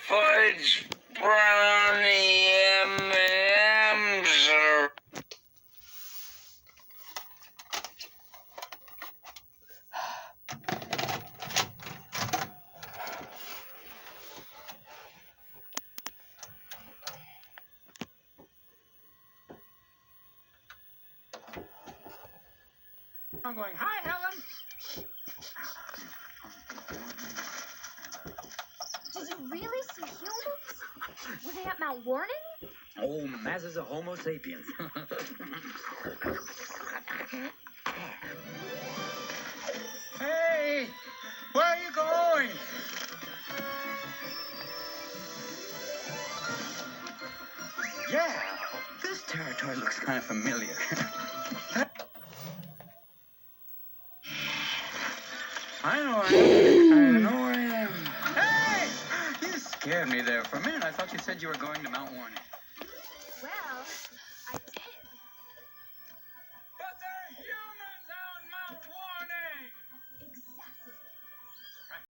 fudge brownie M&M's are... I'm going, hi, Helen. Did you really see humans? Were they at Mount Warning? Oh, masses of Homo sapiens. Hey, where are you going? Yeah, this territory looks kind of familiar. I know I am. Hey! You scared me there for a minute. I thought you said you were going to Mount Warning.